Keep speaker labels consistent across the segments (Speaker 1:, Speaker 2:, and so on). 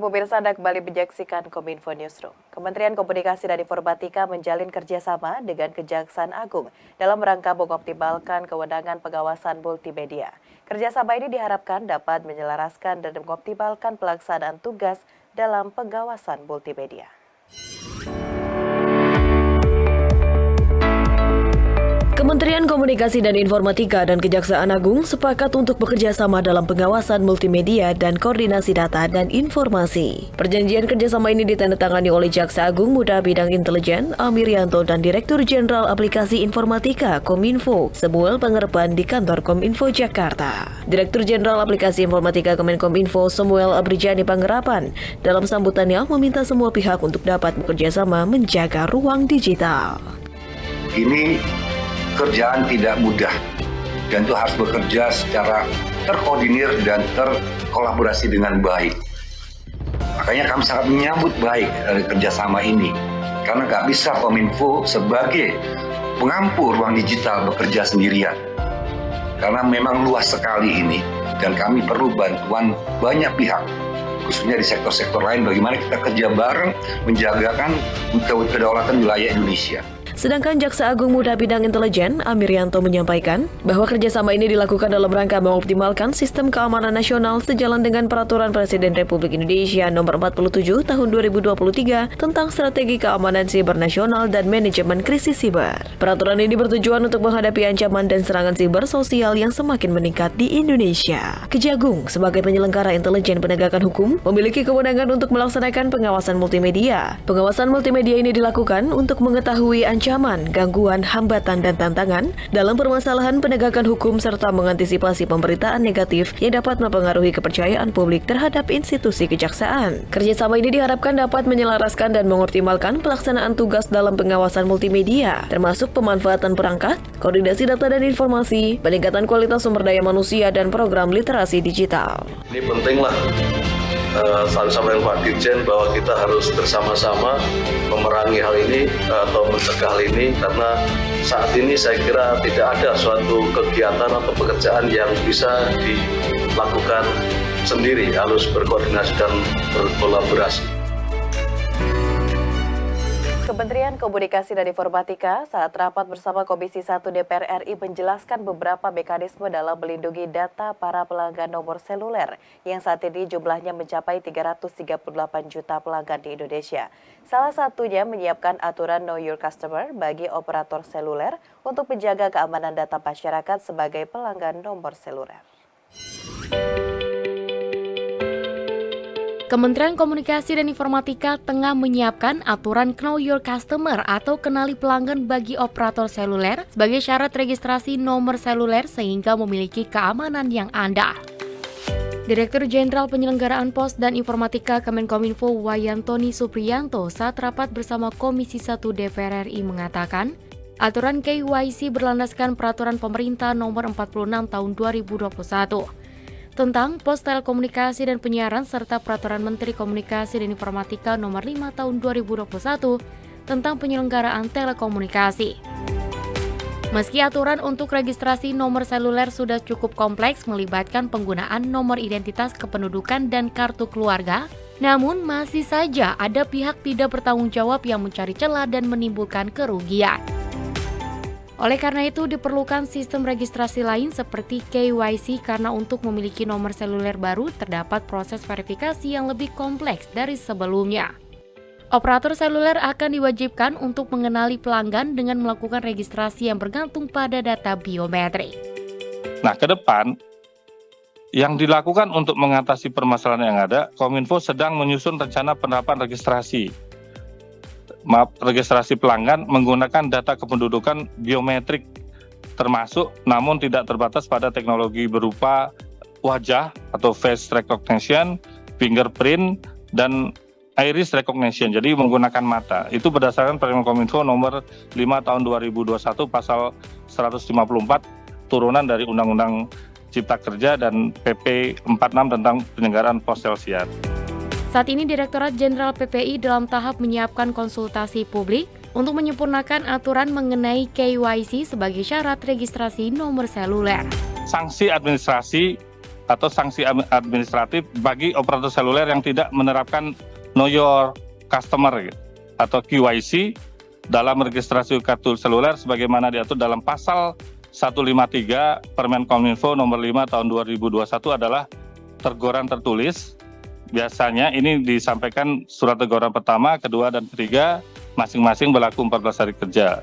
Speaker 1: pemirsa, Anda kembali menyaksikan Kominfo Newsroom. Kementerian Komunikasi dan Informatika menjalin kerjasama dengan Kejaksaan Agung dalam rangka mengoptimalkan kewenangan pengawasan multimedia. Kerjasama ini diharapkan dapat menyelaraskan dan mengoptimalkan pelaksanaan tugas dalam pengawasan multimedia. Kementerian Komunikasi dan Informatika dan Kejaksaan Agung sepakat untuk bekerja sama dalam pengawasan multimedia dan koordinasi data dan informasi. Perjanjian kerjasama ini ditandatangani oleh Jaksa Agung Muda Bidang Intelijen, Amirianto, dan Direktur Jenderal Aplikasi Informatika Kominfo, Samuel Pangerepan di kantor Kominfo Jakarta. Direktur Jenderal Aplikasi Informatika Kemenkominfo, Samuel Abrijani Pangerepan, dalam sambutannya meminta semua pihak untuk dapat bekerja sama menjaga ruang digital.
Speaker 2: Ini kerjaan tidak mudah dan itu harus bekerja secara terkoordinir dan terkolaborasi dengan baik. Makanya kami sangat menyambut baik dari kerjasama ini karena nggak bisa Kominfo sebagai pengampu ruang digital bekerja sendirian karena memang luas sekali ini dan kami perlu bantuan banyak pihak khususnya di sektor-sektor lain bagaimana kita kerja bareng menjagakan kedaulatan wilayah Indonesia.
Speaker 1: Sedangkan Jaksa Agung Muda Bidang Intelijen, Amirianto, menyampaikan bahwa kerjasama ini dilakukan dalam rangka mengoptimalkan sistem keamanan nasional sejalan dengan Peraturan Presiden Republik Indonesia Nomor 47 Tahun 2023 tentang Strategi Keamanan Siber Nasional dan Manajemen Krisis Siber. Peraturan ini bertujuan untuk menghadapi ancaman dan serangan siber sosial yang semakin meningkat di Indonesia. Kejagung sebagai penyelenggara intelijen penegakan hukum memiliki kewenangan untuk melaksanakan pengawasan multimedia. Pengawasan multimedia ini dilakukan untuk mengetahui ancaman, gangguan, hambatan, dan tantangan dalam permasalahan penegakan hukum serta mengantisipasi pemberitaan negatif yang dapat mempengaruhi kepercayaan publik terhadap institusi kejaksaan. Kerjasama ini diharapkan dapat menyelaraskan dan mengoptimalkan pelaksanaan tugas dalam pengawasan multimedia, termasuk pemanfaatan perangkat, koordinasi data dan informasi, peningkatan kualitas sumber daya manusia, dan program literasi digital.
Speaker 3: Ini pentinglah sama Pak Dirjen bahwa kita harus bersama-sama memerangi hal ini atau mencegah hal ini karena saat ini saya kira tidak ada suatu kegiatan atau pekerjaan yang bisa dilakukan sendiri, harus berkoordinasi dan berkolaborasi.
Speaker 1: Kementerian Komunikasi dan Informatika saat rapat bersama Komisi 1 DPR RI menjelaskan beberapa mekanisme dalam melindungi data para pelanggan nomor seluler yang saat ini jumlahnya mencapai 338 juta pelanggan di Indonesia. Salah satunya menyiapkan aturan Know Your Customer bagi operator seluler untuk menjaga keamanan data masyarakat sebagai pelanggan nomor seluler.
Speaker 4: Kementerian Komunikasi dan Informatika tengah menyiapkan aturan Know Your Customer atau kenali pelanggan bagi operator seluler sebagai syarat registrasi nomor seluler sehingga memiliki keamanan yang andal. Direktur Jenderal Penyelenggaraan Pos dan Informatika Kemenkominfo Wayantoni Supriyanto saat rapat bersama Komisi 1 DPR RI mengatakan, aturan KYC berlandaskan Peraturan Pemerintah Nomor 46 Tahun 2021. Tentang Pos Telekomunikasi dan Penyiaran serta Peraturan Menteri Komunikasi dan Informatika Nomor 5 Tahun 2021 tentang penyelenggaraan telekomunikasi. Meski aturan untuk registrasi nomor seluler sudah cukup kompleks melibatkan penggunaan nomor identitas kependudukan dan kartu keluarga, namun masih saja ada pihak tidak bertanggung jawab yang mencari celah dan menimbulkan kerugian. Oleh karena itu diperlukan sistem registrasi lain seperti KYC karena untuk memiliki nomor seluler baru terdapat proses verifikasi yang lebih kompleks dari sebelumnya. Operator seluler akan diwajibkan untuk mengenali pelanggan dengan melakukan registrasi yang bergantung pada data biometrik.
Speaker 5: Nah, ke depan yang dilakukan untuk mengatasi permasalahan yang ada, Kominfo sedang menyusun rencana penerapan registrasi pelanggan menggunakan data kependudukan biometrik termasuk namun tidak terbatas pada teknologi berupa wajah atau face recognition, fingerprint, dan iris recognition, jadi menggunakan mata. Itu berdasarkan Permen Kominfo nomor 5 tahun 2021 pasal 154 turunan dari Undang-Undang Cipta Kerja dan PP 46 tentang penyelenggaraan pos siar.
Speaker 4: Saat ini Direktorat Jenderal PPI dalam tahap menyiapkan konsultasi publik untuk menyempurnakan aturan mengenai KYC sebagai syarat registrasi nomor seluler.
Speaker 5: Sanksi administrasi atau sanksi administratif bagi operator seluler yang tidak menerapkan Know Your Customer atau QYC dalam registrasi kartu seluler sebagaimana diatur dalam pasal 153 Permen Kominfo nomor 5 tahun 2021 adalah teguran tertulis. Biasanya ini disampaikan surat teguran pertama, kedua, dan ketiga masing-masing berlaku 14 hari kerja.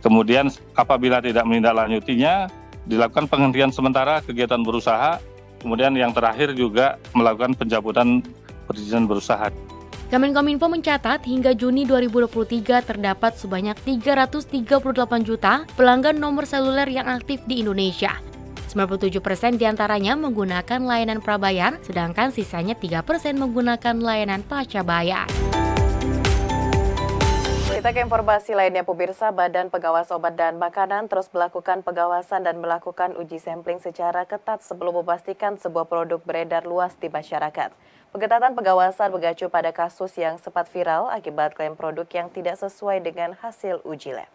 Speaker 5: Kemudian apabila tidak menindaklanjutinya, dilakukan penghentian sementara kegiatan berusaha. Kemudian yang terakhir juga melakukan pencabutan perizinan berusaha.
Speaker 4: Kemenkominfo mencatat hingga Juni 2023 terdapat sebanyak 338 juta pelanggan nomor seluler yang aktif di Indonesia. 97% diantaranya menggunakan layanan prabayar, sedangkan sisanya 3% menggunakan layanan pasca bayar.
Speaker 1: Kita ke informasi lainnya, pemirsa. Badan Pengawas Obat dan Makanan terus melakukan pengawasan dan melakukan uji sampling secara ketat sebelum memastikan sebuah produk beredar luas di masyarakat. Pengetatan pengawasan mengacu pada kasus yang sempat viral akibat klaim produk yang tidak sesuai dengan hasil uji lab.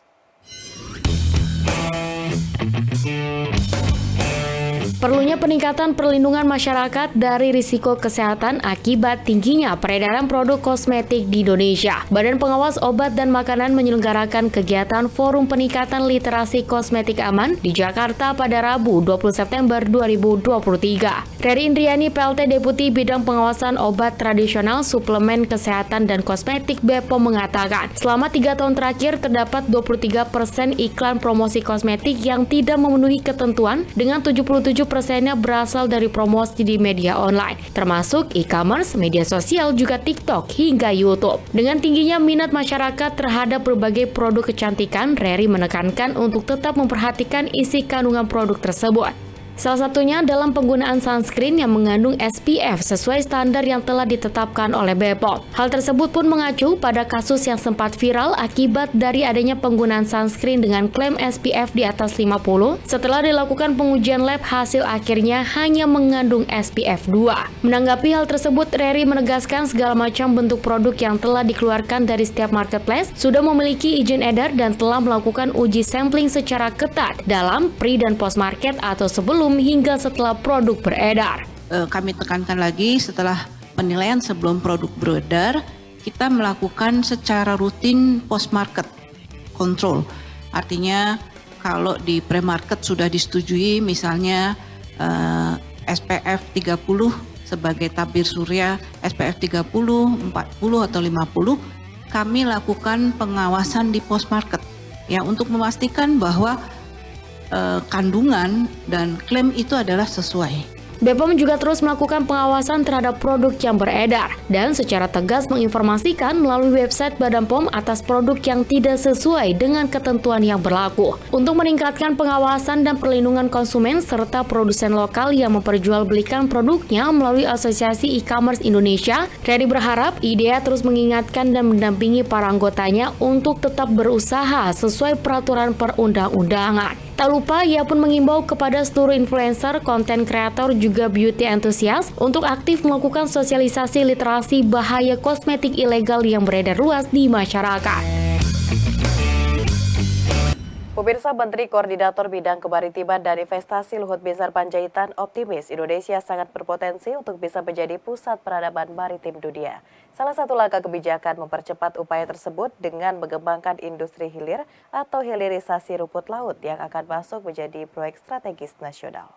Speaker 4: Perlunya peningkatan perlindungan masyarakat dari risiko kesehatan akibat tingginya peredaran produk kosmetik di Indonesia. Badan Pengawas Obat dan Makanan menyelenggarakan kegiatan Forum Peningkatan Literasi Kosmetik Aman di Jakarta pada Rabu 20 September 2023. Reri Indriani, PLT Deputi Bidang Pengawasan Obat Tradisional, Suplemen Kesehatan dan Kosmetik BPOM mengatakan, selama 3 tahun terakhir terdapat 23% iklan promosi kosmetik yang tidak memenuhi ketentuan dengan 77%-nya berasal dari promosi di media online, termasuk e-commerce, media sosial, juga TikTok hingga YouTube. Dengan tingginya minat masyarakat terhadap berbagai produk kecantikan, Reri menekankan untuk tetap memperhatikan isi kandungan produk tersebut. Salah satunya dalam penggunaan sunscreen yang mengandung SPF sesuai standar yang telah ditetapkan oleh BPOM. Hal tersebut pun mengacu pada kasus yang sempat viral akibat dari adanya penggunaan sunscreen dengan klaim SPF di atas 50. Setelah dilakukan pengujian lab, hasil akhirnya hanya mengandung SPF 2. Menanggapi hal tersebut, Reri menegaskan segala macam bentuk produk yang telah dikeluarkan dari setiap marketplace sudah memiliki izin edar dan telah melakukan uji sampling secara ketat dalam pre dan post market atau sebelum hingga setelah produk beredar.
Speaker 6: Kami tekankan lagi, setelah penilaian sebelum produk beredar, kita melakukan secara rutin post-market control. Artinya kalau di pre-market sudah disetujui misalnya SPF 30 sebagai tabir surya, SPF 30, 40 atau 50, kami lakukan pengawasan di post-market ya untuk memastikan bahwa kandungan dan klaim itu adalah sesuai.
Speaker 4: BPOM juga terus melakukan pengawasan terhadap produk yang beredar dan secara tegas menginformasikan melalui website Badan POM atas produk yang tidak sesuai dengan ketentuan yang berlaku. Untuk meningkatkan pengawasan dan perlindungan konsumen serta produsen lokal yang memperjualbelikan produknya melalui Asosiasi E-commerce Indonesia, Reri berharap IDEA terus mengingatkan dan mendampingi para anggotanya untuk tetap berusaha sesuai peraturan perundang-undangan. Tak lupa, ia pun mengimbau kepada seluruh influencer, konten kreator, juga beauty enthusiast untuk aktif melakukan sosialisasi literasi bahaya kosmetik ilegal yang beredar luas di masyarakat.
Speaker 1: Pemirsa, Menteri Koordinator Bidang Kemaritiman dan Investasi Luhut Binsar Panjaitan optimis Indonesia sangat berpotensi untuk bisa menjadi pusat peradaban maritim dunia. Salah satu langkah kebijakan mempercepat upaya tersebut dengan mengembangkan industri hilir atau hilirisasi rumput laut yang akan masuk menjadi proyek strategis nasional.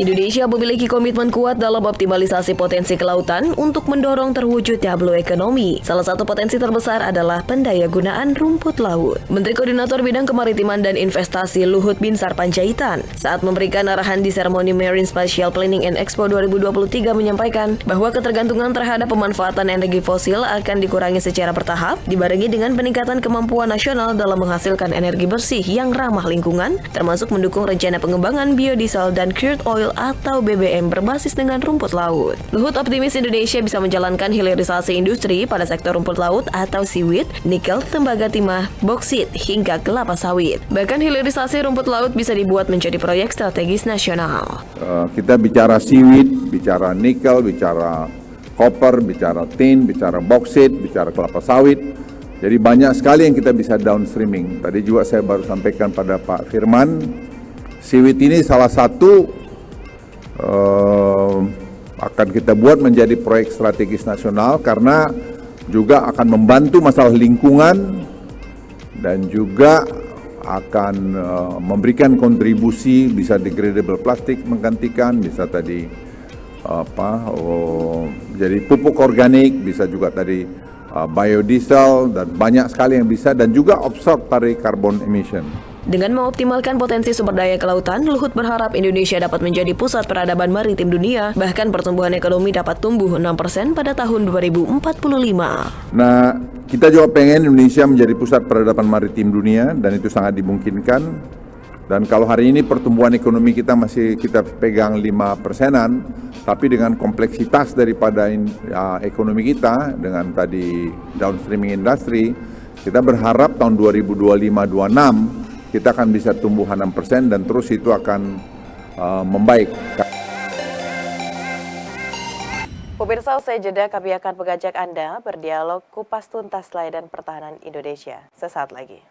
Speaker 1: Indonesia memiliki komitmen kuat dalam optimalisasi potensi kelautan untuk mendorong terwujudnya blue economy. Salah satu potensi terbesar adalah pendayagunaan rumput laut. Menteri Koordinator Bidang Kemaritiman dan Investasi Luhut Binsar Panjaitan saat memberikan arahan di seremoni Marine Spatial Planning and Expo 2023 menyampaikan bahwa ketergantungan terhadap pemanfaatan energi fosil akan dikurangi secara bertahap dibarengi dengan peningkatan kemampuan nasional dalam menghasilkan energi bersih yang ramah lingkungan, termasuk mendukung rencana pengembangan biodiesel dan crude oil atau BBM berbasis dengan rumput laut. Luhut optimis Indonesia bisa menjalankan hilirisasi industri pada sektor rumput laut atau seaweed, nikel, tembaga timah, boksit, hingga kelapa sawit. Bahkan hilirisasi rumput laut bisa dibuat menjadi proyek strategis nasional.
Speaker 7: Kita bicara seaweed, bicara nikel, bicara copper, bicara tin, bicara boksit, bicara kelapa sawit. Jadi banyak sekali yang kita bisa downstreaming. Tadi juga saya baru sampaikan pada Pak Firman, Siwit ini salah satu akan kita buat menjadi proyek strategis nasional karena juga akan membantu masalah lingkungan dan juga akan memberikan kontribusi, bisa degradable plastik menggantikan, bisa tadi jadi pupuk organik, bisa juga tadi biodiesel dan banyak sekali yang bisa, dan juga absorb dari carbon emission.
Speaker 1: Dengan mengoptimalkan potensi sumber daya kelautan, Luhut berharap Indonesia dapat menjadi pusat peradaban maritim dunia, bahkan pertumbuhan ekonomi dapat tumbuh 6% pada tahun 2045.
Speaker 7: Nah, kita juga pengen Indonesia menjadi pusat peradaban maritim dunia, dan itu sangat dimungkinkan. Dan kalau hari ini pertumbuhan ekonomi kita masih kita pegang 5%-an, tapi dengan kompleksitas daripada ekonomi kita, dengan tadi downstreaming industry, kita berharap tahun 2025-26 kita akan bisa tumbuh 6% dan terus itu akan membaik.
Speaker 1: Pemirsa, usai jeda kami akan mengajak Anda berdialog kupas tuntas layanan pertahanan Indonesia sesaat lagi.